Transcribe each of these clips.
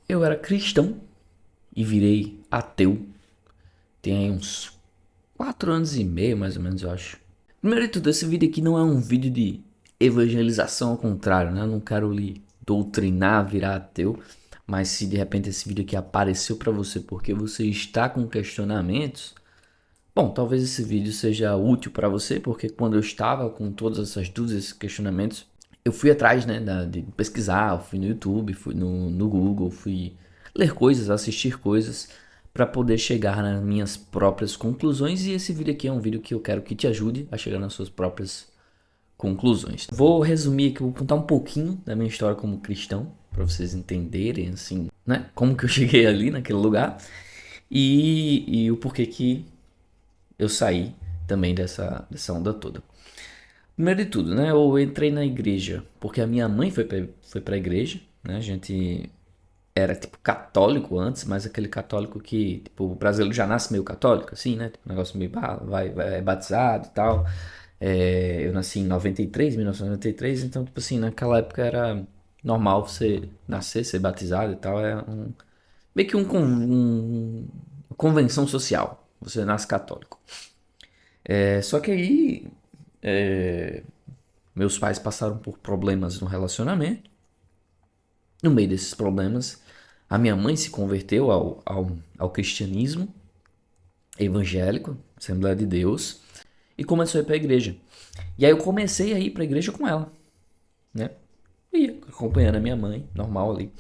Eu era cristão e virei ateu. Tem aí uns 4 anos e meio, mais ou menos, eu acho. Primeiro de tudo, esse vídeo aqui não é um vídeo de evangelização, ao contrário, né? Eu não quero lhe doutrinar, virar ateu. Mas se de repente esse vídeo aqui apareceu pra você porque você está com questionamentos, bom, talvez esse vídeo seja útil pra você, porque quando eu estava com todas essas dúvidas, esses questionamentos, eu fui atrás, né, de pesquisar, eu fui no YouTube, fui no Google, fui ler coisas, assistir coisas para poder chegar nas minhas próprias conclusões. E esse vídeo aqui é um vídeo que eu quero que te ajude a chegar nas suas próprias conclusões. Vou resumir aqui, vou contar um pouquinho da minha história como cristão, para vocês entenderem, assim, né, como que eu cheguei ali naquele lugar e o porquê que eu saí também dessa onda toda. Primeiro de tudo, né? Eu entrei na igreja porque a minha mãe foi pra igreja, né? A gente era tipo católico antes, mas aquele católico que, tipo, o brasileiro já nasce meio católico, assim, né? Tipo, um negócio meio é batizado e tal. Eu nasci em 93, 1993, então, tipo assim, naquela época era normal você nascer, ser batizado e tal. Meio que uma convenção social. Você nasce católico. Só que aí meus pais passaram por problemas no relacionamento. No meio desses problemas, a minha mãe se converteu ao cristianismo evangélico, Assembleia de Deus, e começou a ir para a igreja. E aí eu comecei a ir para a igreja com ela, né? Ia acompanhando a minha mãe, normal ali.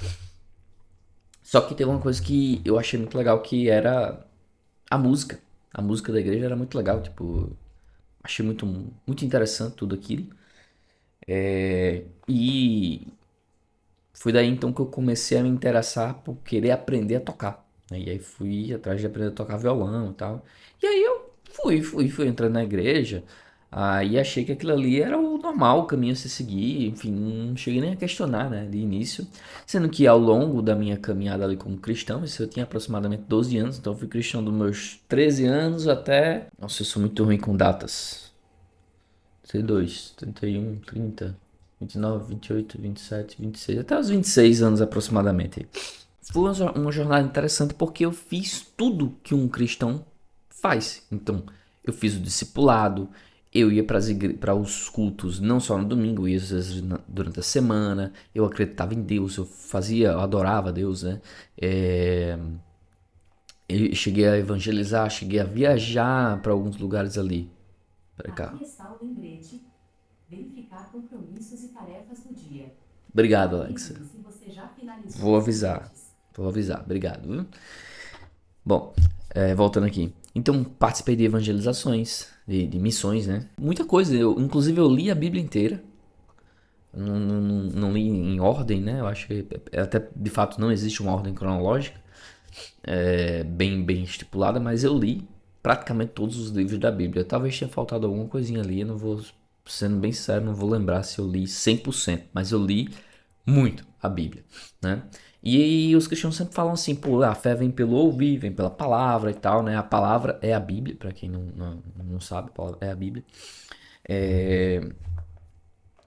Só que teve uma coisa que eu achei muito legal, que era a música. A música da igreja era muito legal, tipo, achei muito interessante tudo aquilo. E foi daí então que eu comecei a me interessar por querer aprender a tocar, né? E aí fui atrás de aprender a tocar violão e tal. E aí eu fui entrando na igreja. Aí achei que aquilo ali era o normal, o caminho a se seguir. Enfim, não cheguei nem a questionar, né, de início. Sendo que ao longo da minha caminhada ali como cristão, isso eu tinha aproximadamente 12 anos. Então eu fui cristão dos meus 13 anos até... Nossa, eu sou muito ruim com datas. 32, 31, 30, 29, 28, 27, 26, até os 26 anos aproximadamente. Foi uma jornada interessante porque eu fiz tudo que um cristão faz. Então, eu fiz o discipulado, eu ia para os cultos não só no domingo, eu ia às vezes durante a semana, eu acreditava em Deus, eu adorava Deus, né? Eu cheguei a evangelizar, cheguei a viajar para alguns lugares ali. Para cá. Aqui está o lembrete. Verificar compromissos e tarefas do dia. Obrigado, Alexa. Vou avisar. Vou avisar. Obrigado. Viu? Bom, voltando aqui. Então, participei de evangelizações, de missões, né? Muita coisa. Inclusive, eu li a Bíblia inteira. Não li em ordem, né? Eu acho que até de fato não existe uma ordem cronológica bem estipulada, mas eu li praticamente todos os livros da Bíblia. Talvez tenha faltado alguma coisinha ali, eu não vou, sendo bem sério, não vou lembrar se eu li 100%, mas eu li muito a Bíblia, né? E os cristãos sempre falam assim, pô, a fé vem pelo ouvir, vem pela palavra e tal, né? A palavra é a Bíblia, para quem não sabe, a palavra é a Bíblia.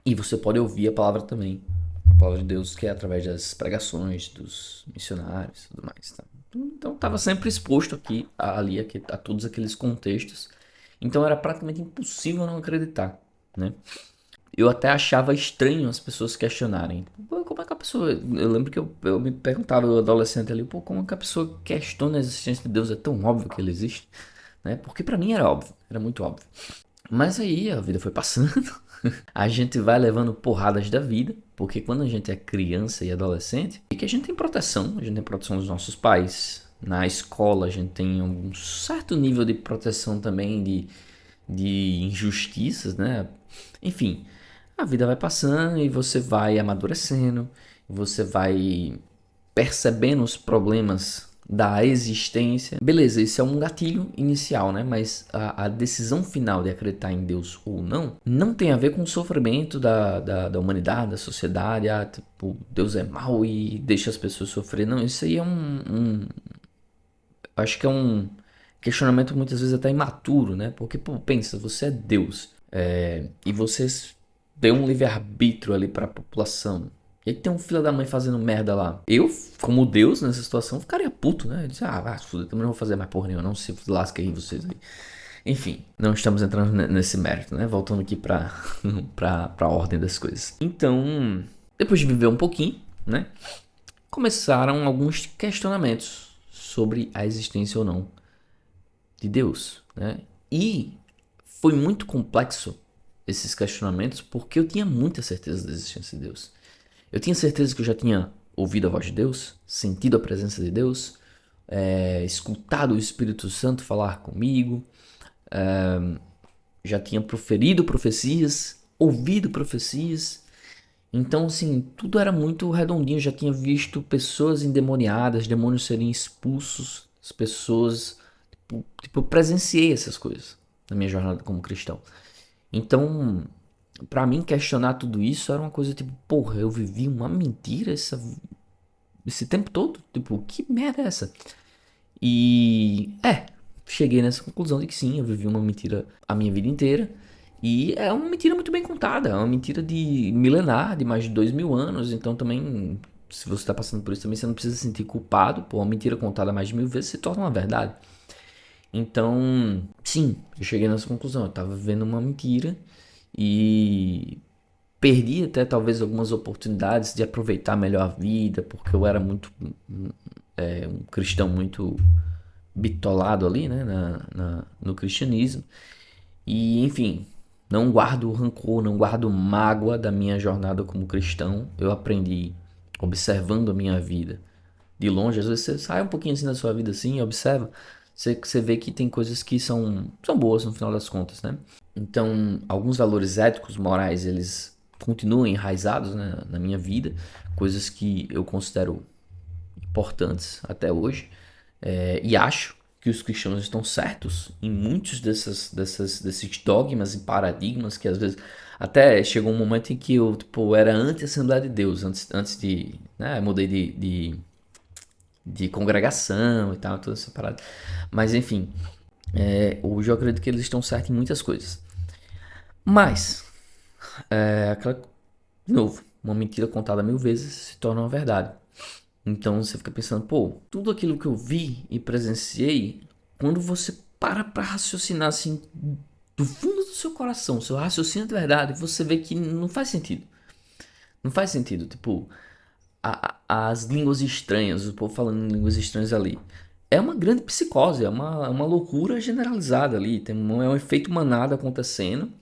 E você pode ouvir a palavra também, a palavra de Deus, que é através das pregações dos missionários e tudo mais, tá? Então estava sempre exposto a todos aqueles contextos. Então era praticamente impossível não acreditar, né? Eu até achava estranho as pessoas questionarem. Pô, como é que a pessoa... Eu lembro que eu me perguntava, eu adolescente ali, pô, como é que a pessoa questiona a existência de Deus? É tão óbvio que ele existe, né? Porque pra mim era óbvio, era muito óbvio. Mas aí a vida foi passando, a gente vai levando porradas da vida, porque quando a gente é criança e adolescente, é que a gente tem proteção dos nossos pais, na escola a gente tem um certo nível de proteção também de injustiças, né? Enfim, a vida vai passando e você vai amadurecendo, você vai percebendo os problemas da existência. Beleza, isso é um gatilho inicial, né? Mas a decisão final de acreditar em Deus ou não tem a ver com o sofrimento da humanidade, da sociedade. Ah, tipo, Deus é mau e deixa as pessoas sofrer. Não, isso aí é acho que é um questionamento muitas vezes até imaturo, né? Porque, pô, pensa, você é Deus e você deu um livre-arbítrio ali para a população. E aí tem um filho da mãe fazendo merda lá. Eu, como Deus nessa situação, ficaria puto, né? Eu disse, vai, foda, também não vou fazer mais porra nenhuma, não se lasca aí vocês aí. Enfim, não estamos entrando nesse mérito, né? Voltando aqui pra ordem das coisas. Então, depois de viver um pouquinho, né? Começaram alguns questionamentos sobre a existência ou não de Deus, né? E foi muito complexo esses questionamentos porque eu tinha muita certeza da existência de Deus. Eu tinha certeza que eu já tinha ouvido a voz de Deus, sentido a presença de Deus, escutado o Espírito Santo falar comigo, já tinha proferido profecias, ouvido profecias. Então, assim, tudo era muito redondinho. Eu já tinha visto pessoas endemoniadas, demônios serem expulsos, as pessoas. Tipo, eu presenciei essas coisas na minha jornada como cristão. Então, pra mim, questionar tudo isso era uma coisa tipo, porra, eu vivi uma mentira esse tempo todo? Tipo, que merda é essa? E cheguei nessa conclusão de que sim, eu vivi uma mentira a minha vida inteira. E é uma mentira muito bem contada, é uma mentira de milenar, de mais de 2000 anos. Então também, se você está passando por isso também, você não precisa se sentir culpado. Pô, uma mentira contada mais de 1000 vezes se torna uma verdade. Então, sim, eu cheguei nessa conclusão. Eu estava vivendo uma mentira e perdi até talvez algumas oportunidades de aproveitar melhor a vida, porque eu era muito um cristão muito bitolado ali, né, no cristianismo. E, enfim, não guardo rancor, não guardo mágoa da minha jornada como cristão. Eu aprendi observando a minha vida de longe. Às vezes você sai um pouquinho assim da sua vida assim e observa. Você vê que tem coisas que são boas no final das contas, né? Então, alguns valores éticos, morais, eles continuam enraizados, né, na minha vida. Coisas que eu considero importantes até hoje. E acho que os cristãos estão certos em muitos desses dogmas e paradigmas que às vezes até chegou um momento em que eu tipo, era anti-Assembleia de Deus, antes de, né, eu mudei de congregação e tal, toda essa parada. Mas enfim, hoje eu acredito que eles estão certos em muitas coisas. Mas, de novo, uma mentira contada 1000 vezes se torna uma verdade. Então você fica pensando, pô, tudo aquilo que eu vi e presenciei, quando você para pra raciocinar assim, do fundo do seu coração, seu raciocínio de verdade, você vê que não faz sentido. Não faz sentido, tipo, as línguas estranhas, o povo falando em línguas estranhas ali. É uma grande psicose, é uma loucura generalizada ali, é um efeito manada acontecendo.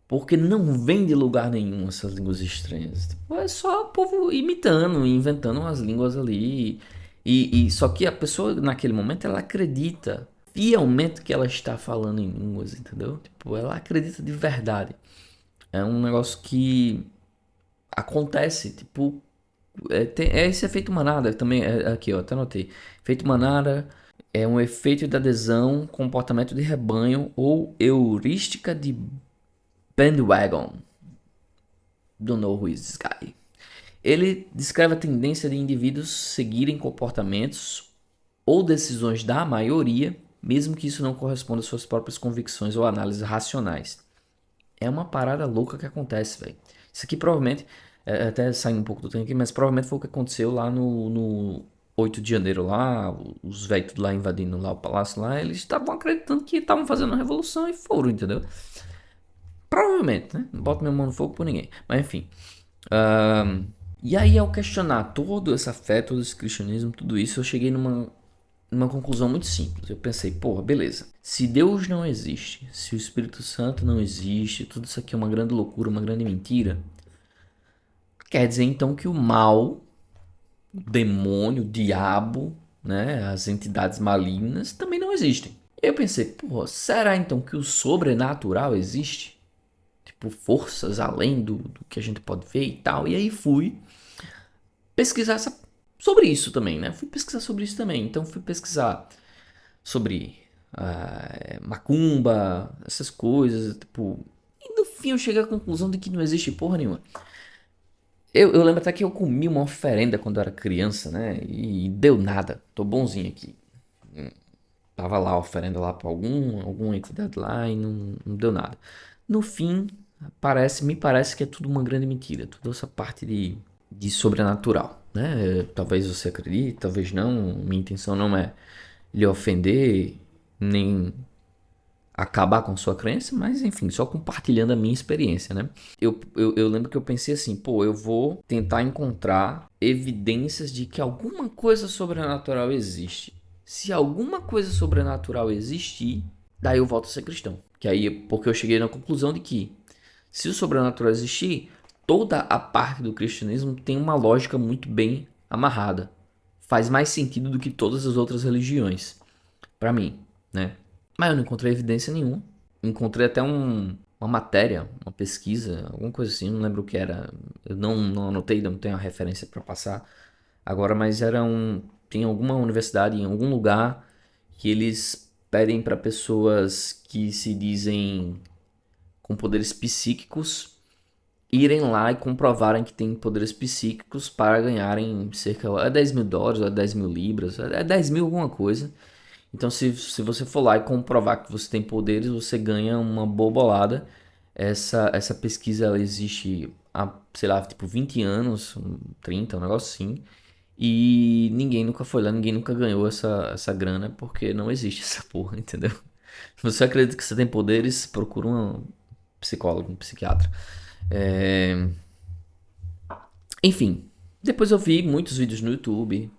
Porque não vem de lugar nenhum essas línguas estranhas. Tipo, é só o povo imitando, inventando umas línguas ali. E só que a pessoa naquele momento ela acredita fielmente que ela está falando em línguas, entendeu? Tipo, ela acredita de verdade. É um negócio que acontece, tipo, é esse efeito manada também. Aqui, ó, até anotei. Efeito manada é um efeito de adesão, comportamento de rebanho ou heurística de bandwagon. Don't know who is this guy. Ele descreve a tendência de indivíduos seguirem comportamentos ou decisões da maioria, mesmo que isso não corresponda às suas próprias convicções ou análises racionais. É uma parada louca que acontece, velho. Isso aqui provavelmente, até saindo um pouco do tempo aqui, mas provavelmente foi o que aconteceu lá no 8 de janeiro lá, os velhos lá invadindo lá o palácio lá, eles estavam acreditando que estavam fazendo uma revolução e foram, entendeu? Provavelmente, né? Não boto minha mão no fogo por ninguém. Mas enfim. E aí, ao questionar toda essa fé, todo esse cristianismo, tudo isso, eu cheguei numa conclusão muito simples. Eu pensei, porra, beleza. Se Deus não existe, se o Espírito Santo não existe, tudo isso aqui é uma grande loucura, uma grande mentira, quer dizer então que o mal, o demônio, o diabo, né, as entidades malignas também não existem. E eu pensei, porra, será então que o sobrenatural existe? Tipo, forças além do que a gente pode ver e tal. E aí fui pesquisar sobre isso também, né? Fui pesquisar sobre isso também. Então fui pesquisar sobre macumba, essas coisas, tipo... E no fim eu cheguei à conclusão de que não existe porra nenhuma. Eu lembro até que eu comi uma oferenda quando eu era criança, né? E deu nada. Tô bonzinho aqui. Tava lá a oferenda lá pra alguma entidade lá e não deu nada. No fim, me parece que é tudo uma grande mentira. Toda essa parte de de sobrenatural, né? Talvez você acredite, talvez não. Minha intenção não é lhe ofender, nem acabar com sua crença, mas enfim, só compartilhando a minha experiência, né? Eu lembro que eu pensei assim, pô, eu vou tentar encontrar evidências de que alguma coisa sobrenatural existe. Se alguma coisa sobrenatural existir, daí eu volto a ser cristão. Que aí, porque eu cheguei na conclusão de que se o sobrenatural existir, toda a parte do cristianismo tem uma lógica muito bem amarrada. Faz mais sentido do que todas as outras religiões, pra mim, né? Mas eu não encontrei evidência nenhuma. Encontrei até uma matéria, uma pesquisa, alguma coisa assim, não lembro o que era. Eu não anotei, não tenho a referência para passar agora, mas era um. Tem alguma universidade em algum lugar que eles pedem para pessoas que se dizem com poderes psíquicos irem lá e comprovarem que têm poderes psíquicos para ganharem cerca de $10.000, ou 10 mil libras, é 10 mil alguma coisa. Então, se você for lá e comprovar que você tem poderes, você ganha uma boa bolada. Essa pesquisa ela existe há, sei lá, tipo 20 anos, 30, um negócio assim. E ninguém nunca foi lá, ninguém nunca ganhou essa grana, porque não existe essa porra, entendeu? Se você acredita que você tem poderes, procura um psicólogo, um psiquiatra. É, Enfim, depois eu vi muitos vídeos no YouTube,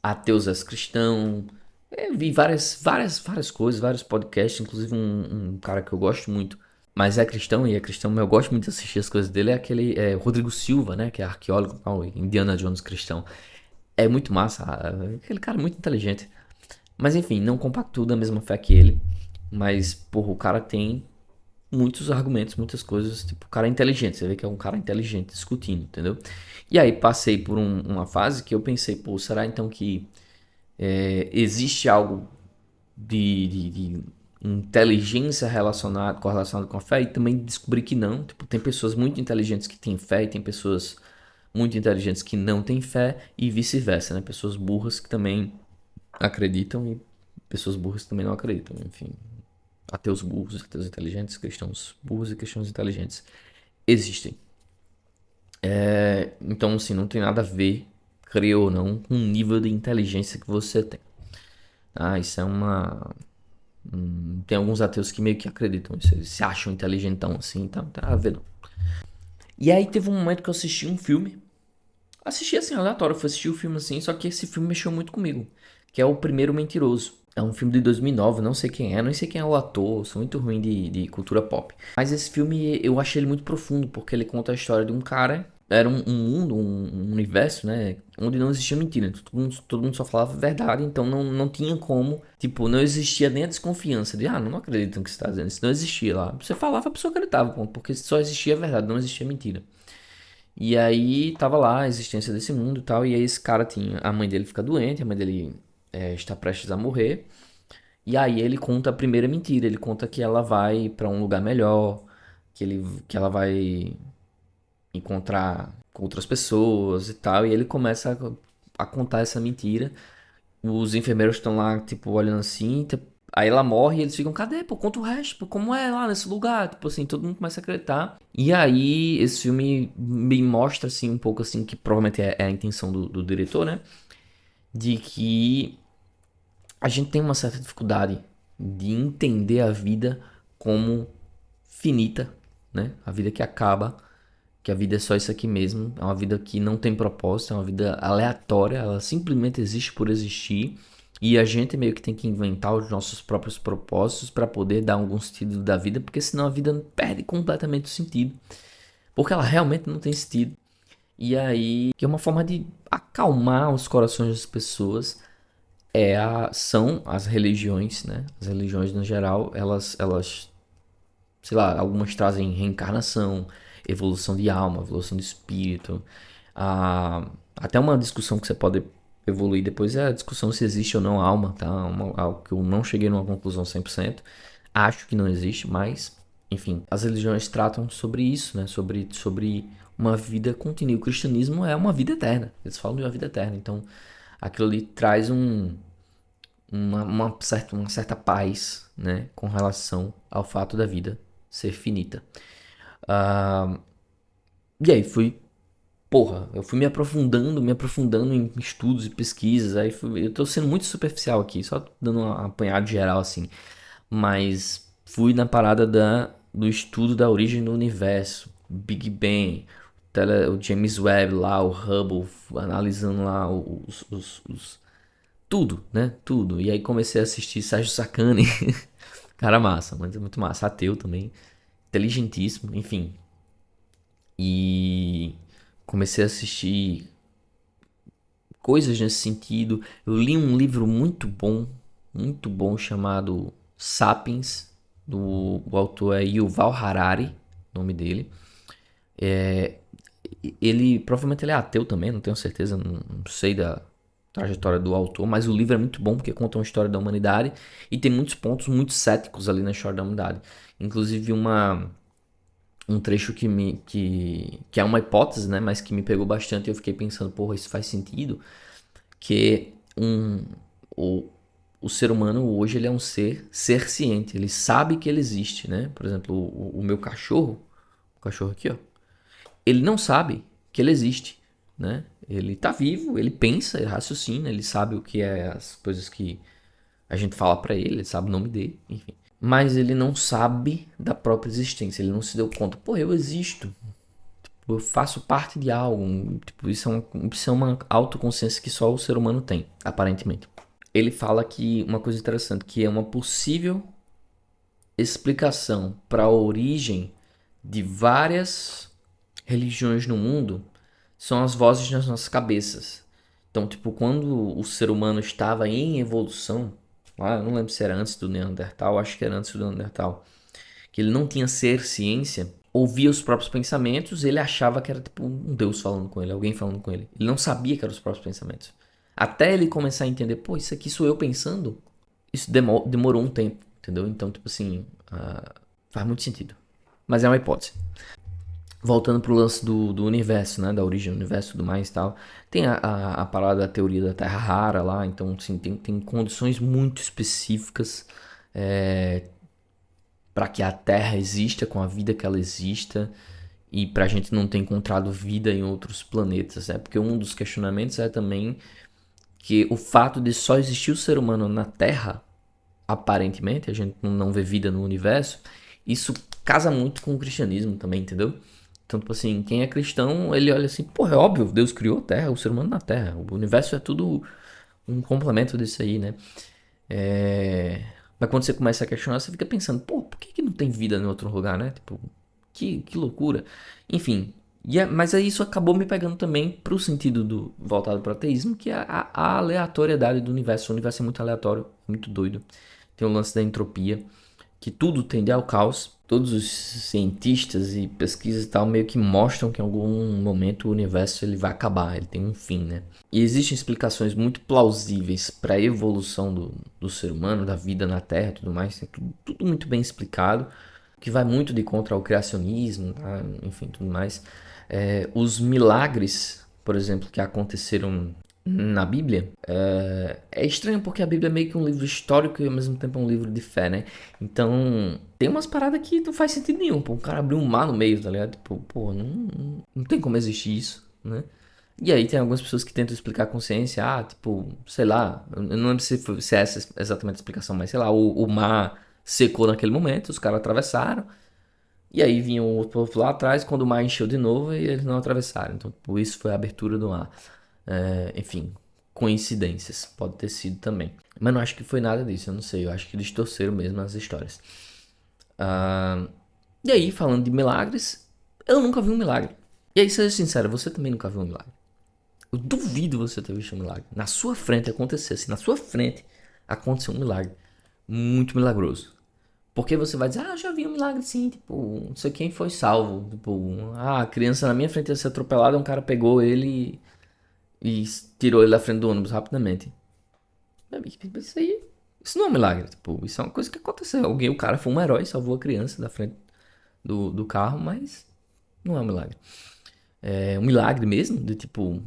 ateus as cristão. Eu vi várias coisas, vários podcasts, inclusive um cara que eu gosto muito, mas é cristão e é cristão, mas eu gosto muito de assistir as coisas dele, é aquele Rodrigo Silva, né, que é arqueólogo, Indiana Jones cristão. É muito massa, aquele cara muito inteligente. Mas enfim, não compactuo da mesma fé que ele, mas, porra, o cara tem muitos argumentos, muitas coisas, tipo, o cara é inteligente, você vê que é um cara inteligente discutindo, entendeu? E aí passei por uma fase que eu pensei, pô, será então que existe algo de inteligência correlacionado com a fé? E também descobri que não. Tipo, tem pessoas muito inteligentes que têm fé e tem pessoas muito inteligentes que não têm fé e vice-versa, né? Pessoas burras que também acreditam e pessoas burras que também não acreditam. Enfim, ateus burros, ateus inteligentes, cristãos burros e cristãos inteligentes existem. Então, assim, não tem nada a ver, creio ou não, com o nível de inteligência que você tem. Ah, isso é uma. Tem alguns ateus que meio que acreditam nisso. Eles se acham inteligentão assim, tá? Não tem nada a ver, não. E aí teve um momento que eu assisti um filme. Assisti assim, aleatório. Fui assistir o filme assim, só que esse filme mexeu muito comigo. Que é O Primeiro Mentiroso. É um filme de 2009, não sei quem é, não sei quem é o ator, sou muito ruim de cultura pop. Mas esse filme eu achei ele muito profundo, porque ele conta a história de um cara. Era um mundo, um universo, né? Onde não existia mentira. Todo mundo só falava a verdade, então não tinha como. Tipo, não existia nem a desconfiança de, não acredito no que você está dizendo. Isso não existia lá. Você falava, a pessoa acreditava, ponto, porque só existia a verdade, não existia mentira. E aí tava lá a existência desse mundo e tal. E aí esse cara tinha. A mãe dele fica doente, a mãe dele está prestes a morrer. E aí ele conta a primeira mentira. Ele conta que ela vai pra um lugar melhor, que ela vai encontrar com outras pessoas e tal. E ele começa a contar essa mentira. Os enfermeiros estão lá, tipo, olhando assim. Aí ela morre e eles ficam, cadê? Pô, conta o resto, pô, como é lá nesse lugar? Tipo assim, todo mundo começa a acreditar. E aí, esse filme me mostra, assim, um pouco assim, que provavelmente é a intenção do diretor, né? De que a gente tem uma certa dificuldade de entender a vida como finita, né? A vida que acaba, que a vida é só isso aqui mesmo, é uma vida que não tem propósito, é uma vida aleatória, ela simplesmente existe por existir. E a gente meio que tem que inventar os nossos próprios propósitos para poder dar algum sentido da vida, porque senão a vida perde completamente o sentido, porque ela realmente não tem sentido. E aí, que é uma forma de acalmar os corações das pessoas, são as religiões, né? As religiões no geral, elas, sei lá, algumas trazem reencarnação, evolução de alma, evolução de espírito. Até uma discussão que você pode evoluir depois é a discussão se existe ou não alma, tá? Algo que eu não cheguei numa conclusão 100%. Acho que não existe, mas, enfim, as religiões tratam sobre isso, né? Sobre uma vida contínua. O cristianismo é uma vida eterna. Eles falam de uma vida eterna. Então, aquilo ali traz uma certa paz, né? Com relação ao fato da vida ser finita. Ah, e aí fui porra, eu fui me aprofundando em estudos e pesquisas. Eu tô sendo muito superficial aqui, só dando um apanhado geral assim. Mas fui na parada do estudo da origem do universo, Big Bang, o James Webb lá, o Hubble, analisando lá tudo, né? Tudo. E aí comecei a assistir Sérgio Sacani. Cara massa, mas é muito massa. Ateu também, inteligentíssimo, enfim. E comecei a assistir coisas nesse sentido. Eu li um livro muito bom chamado Sapiens, o autor é Yuval Harari, nome dele. Ele provavelmente ele é ateu também, não tenho certeza, não sei da trajetória do autor, mas o livro é muito bom porque conta uma história da humanidade e tem muitos pontos muito céticos ali na história da humanidade. Inclusive um trecho que é uma hipótese, né, mas que me pegou bastante e eu fiquei pensando, porra, isso faz sentido, que o, o ser humano hoje ele é um ser ciente, ele sabe que ele existe, né? Por exemplo, o meu cachorro, o cachorro aqui, ó, ele não sabe que ele existe, né? Ele tá vivo, ele pensa, ele raciocina, ele sabe o que é as coisas que a gente fala pra ele, ele sabe o nome dele, enfim. Mas ele não sabe da própria existência, ele não se deu conta. Pô, eu existo, eu faço parte de algo. Tipo, isso é uma autoconsciência que só o ser humano tem, aparentemente. Ele fala que uma coisa interessante, que é uma possível explicação para a origem de várias religiões no mundo são as vozes nas nossas cabeças. Então, tipo, quando o ser humano estava em evolução, lá, eu não lembro se era antes do Neandertal, acho que era antes do Neandertal, que ele não tinha ser ciência, ouvia os próprios pensamentos, ele achava que era tipo um Deus falando com ele, alguém falando com ele. Ele não sabia que eram os próprios pensamentos. Até ele começar a entender, pô, isso aqui sou eu pensando, isso demorou um tempo, entendeu? Então, tipo assim, faz muito sentido. Mas é uma hipótese. Voltando pro lance do universo, né? Da origem do universo e tudo mais e tal. Tem a parada da teoria da Terra rara lá. Então, assim, tem condições muito específicas para que a Terra exista, com a vida que ela exista. E pra gente não ter encontrado vida em outros planetas, né? Porque um dos questionamentos é também que o fato de só existir o ser humano na Terra, aparentemente, a gente não vê vida no universo, isso casa muito com o cristianismo também, entendeu? Então, tipo assim, quem é cristão, ele olha assim, pô, é óbvio, Deus criou a Terra, o ser humano na Terra. O universo é tudo um complemento disso aí, né? Mas quando você começa a questionar, você fica pensando, pô, por que não tem vida em outro lugar, né? Tipo, que loucura. Enfim, mas aí isso acabou me pegando também pro sentido voltado para o ateísmo, que é a aleatoriedade do universo. O universo é muito aleatório, muito doido. Tem o lance da entropia, que tudo tende ao caos. Todos os cientistas e pesquisas e tal meio que mostram que em algum momento o universo ele vai acabar, ele tem um fim, né? E existem explicações muito plausíveis para a evolução do ser humano, da vida na Terra e tudo mais. Tem tudo muito bem explicado, que vai muito de contra o criacionismo, tá? Enfim, tudo mais. Os milagres, por exemplo, que aconteceram na Bíblia, é estranho porque a Bíblia é meio que um livro histórico e ao mesmo tempo é um livro de fé, né? Então, tem umas paradas que não faz sentido nenhum, pô. O cara abriu um mar no meio, tá ligado? Tipo, pô, não tem como existir isso, né? E aí tem algumas pessoas que tentam explicar com ciência, tipo, sei lá, eu não lembro se é essa exatamente a explicação, mas sei lá, o mar secou naquele momento, os caras atravessaram, e aí vinha o povo lá atrás, quando o mar encheu de novo, e eles não atravessaram. Então, por isso foi a abertura do mar. Enfim, coincidências, pode ter sido também. Mas não acho que foi nada disso, eu não sei, eu acho que eles torceram mesmo as histórias. E aí, falando de milagres, eu nunca vi um milagre. E aí, seja sincero, você também nunca viu um milagre. Eu duvido você ter visto um milagre. Na sua frente acontecesse, na sua frente aconteceu um milagre. Muito milagroso. Porque você vai dizer, eu já vi um milagre sim, tipo, não sei quem foi salvo. Tipo, a criança na minha frente ia ser atropelada, um cara pegou ele e tirou ele da frente do ônibus rapidamente. Isso não é um milagre, tipo, isso é uma coisa que aconteceu. O cara foi um herói, salvou a criança da frente do carro, mas não é um milagre. É um milagre mesmo, de tipo,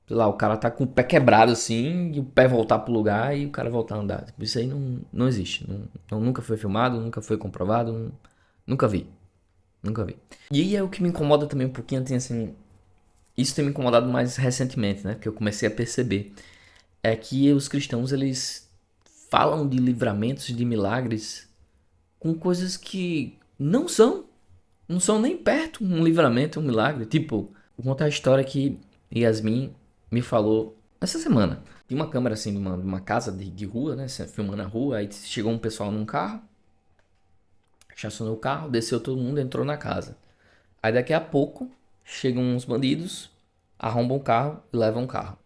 sei lá, o cara tá com o pé quebrado assim, e o pé voltar pro lugar e o cara voltar a andar. Tipo, isso aí não existe. Nunca foi filmado, nunca foi comprovado, nunca vi. Nunca vi. E aí é o que me incomoda também um pouquinho, assim, isso tem me incomodado mais recentemente, né? Porque eu comecei a perceber. É que os cristãos, eles falam de livramentos, de milagres, com coisas que não são. Não são nem perto um livramento, um milagre. Tipo, vou contar a história que Yasmin me falou essa semana. Tinha uma câmera assim de uma casa de rua, né? Filmando a rua. Aí chegou um pessoal num carro, estacionou o carro, desceu todo mundo, entrou na casa. Aí daqui a pouco chegam uns bandidos, arrombam o carro e levam o carro.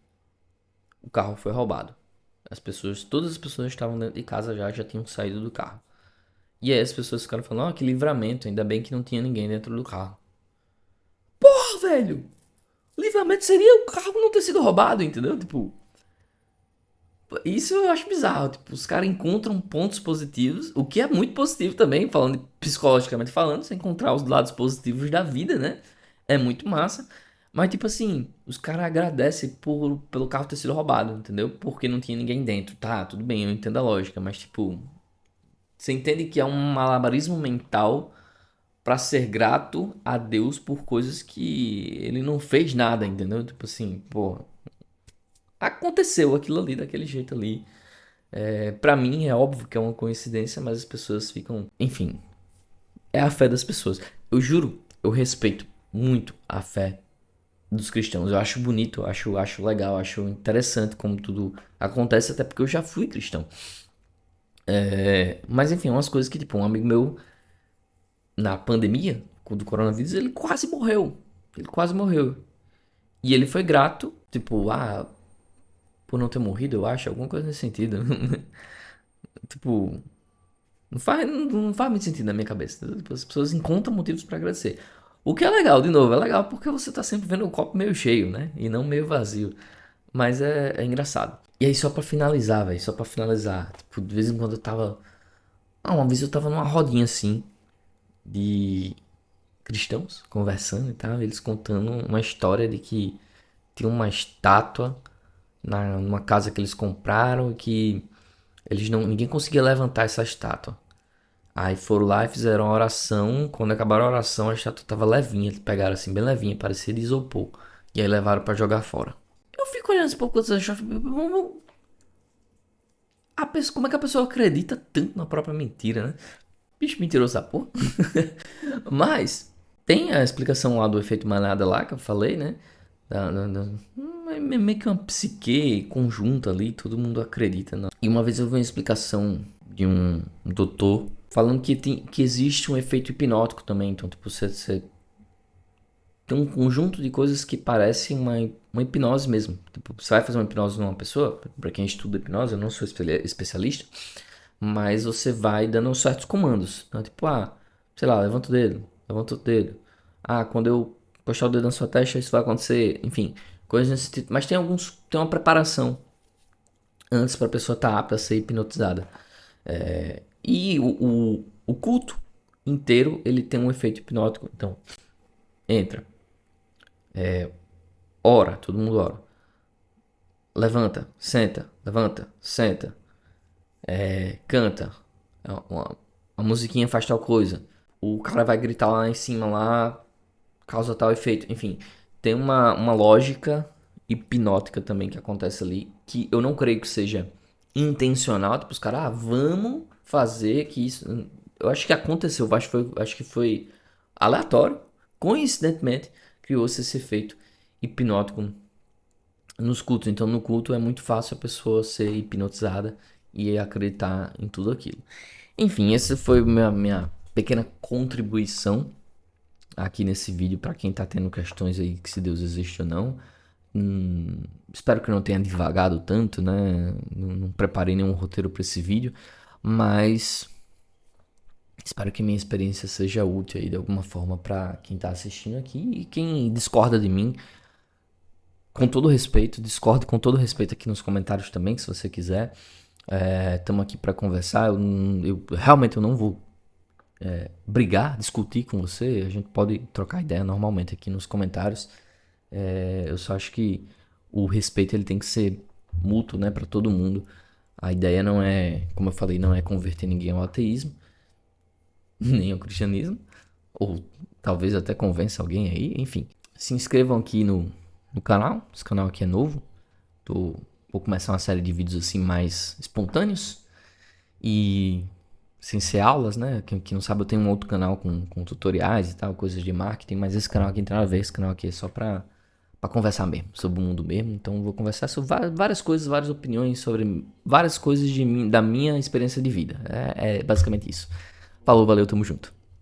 O carro foi roubado. Todas as pessoas que estavam dentro de casa já tinham saído do carro. E aí as pessoas ficaram falando, que livramento, ainda bem que não tinha ninguém dentro do carro. Porra, velho! Livramento seria o carro não ter sido roubado, entendeu? Tipo, isso eu acho bizarro. Tipo, os caras encontram pontos positivos, o que é muito positivo também, falando psicologicamente falando, você encontrar os lados positivos da vida, né? É muito massa. Mas, tipo assim, os caras agradecem pelo carro ter sido roubado, entendeu? Porque não tinha ninguém dentro. Tá, tudo bem, eu entendo a lógica, mas, tipo, você entende que é um malabarismo mental pra ser grato a Deus por coisas que ele não fez nada, entendeu? Tipo assim, pô, aconteceu aquilo ali daquele jeito ali. Para mim é óbvio que é uma coincidência, mas as pessoas ficam, enfim, é a fé das pessoas. Eu juro, eu respeito muito a fé dos cristãos. Eu acho bonito, acho legal, acho interessante como tudo acontece, até porque eu já fui cristão. Mas enfim, umas coisas que, tipo, um amigo meu na pandemia do coronavírus, ele quase morreu. Ele quase morreu. E ele foi grato, tipo, por não ter morrido, eu acho, alguma coisa nesse sentido. Tipo, não faz muito sentido na minha cabeça. Tipo, as pessoas encontram motivos pra agradecer. O que é legal, de novo, é legal porque você tá sempre vendo o copo meio cheio, né? E não meio vazio. Mas é engraçado. E aí, só pra finalizar, velho, só pra finalizar. Tipo, de vez em quando eu tava. Uma vez eu tava numa rodinha assim, de cristãos conversando e tal, eles contando uma história de que tinha uma estátua numa casa que eles compraram e que ninguém conseguia levantar essa estátua. Aí foram lá e fizeram a oração. Quando acabaram a oração, a estátua tava levinha. Eles pegaram assim, bem levinha, parecia de isopor. E aí levaram pra jogar fora. Eu fico olhando esse pouco das como é que a pessoa acredita tanto na própria mentira, né? Bicho mentiroso essa porra. Mas tem a explicação lá do efeito manada lá que eu falei, né? É meio que uma psique conjunta ali, todo mundo acredita. Né? E uma vez eu vi uma explicação de um doutor falando que existe um efeito hipnótico também. Então, tipo, você tem um conjunto de coisas que parece uma hipnose mesmo. Tipo, você vai fazer uma hipnose numa pessoa, pra quem estuda hipnose, eu não sou especialista, mas você vai dando certos comandos. Então, tipo, sei lá, levanta o dedo, levanta o dedo. Quando eu encostar o dedo na sua testa, isso vai acontecer. Enfim, coisas nesse tipo. Mas tem uma preparação antes para a pessoa estar apta a ser hipnotizada. E o culto inteiro, ele tem um efeito hipnótico. Então, entra, ora, todo mundo ora. Levanta, senta, canta. A musiquinha faz tal coisa. O cara vai gritar lá em cima, lá, causa tal efeito. Enfim, tem uma lógica hipnótica também que acontece ali, que eu não creio que seja intencional. Tipo, os caras, vamos fazer que isso. Eu acho que aconteceu, acho que foi aleatório, coincidentemente, criou-se esse efeito hipnótico nos cultos. Então, no culto é muito fácil a pessoa ser hipnotizada e acreditar em tudo aquilo. Enfim, essa foi minha pequena contribuição aqui nesse vídeo para quem tá tendo questões aí que se Deus existe ou não. Espero que eu não tenha divagado tanto, né? Não preparei nenhum roteiro para esse vídeo, mas espero que minha experiência seja útil aí de alguma forma para quem tá assistindo aqui e quem discorda de mim. Com todo respeito, discordo com todo respeito aqui nos comentários também, se você quiser. Estamos aqui para conversar. Eu realmente eu não vou brigar, discutir com você. A gente pode trocar ideia normalmente aqui nos comentários. Eu só acho que o respeito ele tem que ser mútuo, né, para todo mundo. A ideia não é, como eu falei, não é converter ninguém ao ateísmo, nem ao cristianismo, ou talvez até convença alguém aí, enfim. Se inscrevam aqui no canal. Esse canal aqui é novo. Vou começar uma série de vídeos assim mais espontâneos. E sem ser aulas, né? Quem não sabe, eu tenho um outro canal com tutoriais e tal, coisas de marketing. Mas esse canal aqui não tem nada a ver. Esse canal aqui é só pra conversar mesmo, sobre o mundo mesmo. Então eu vou conversar sobre várias coisas, várias opiniões, sobre várias coisas da minha experiência de vida. É basicamente isso. Falou, valeu, tamo junto.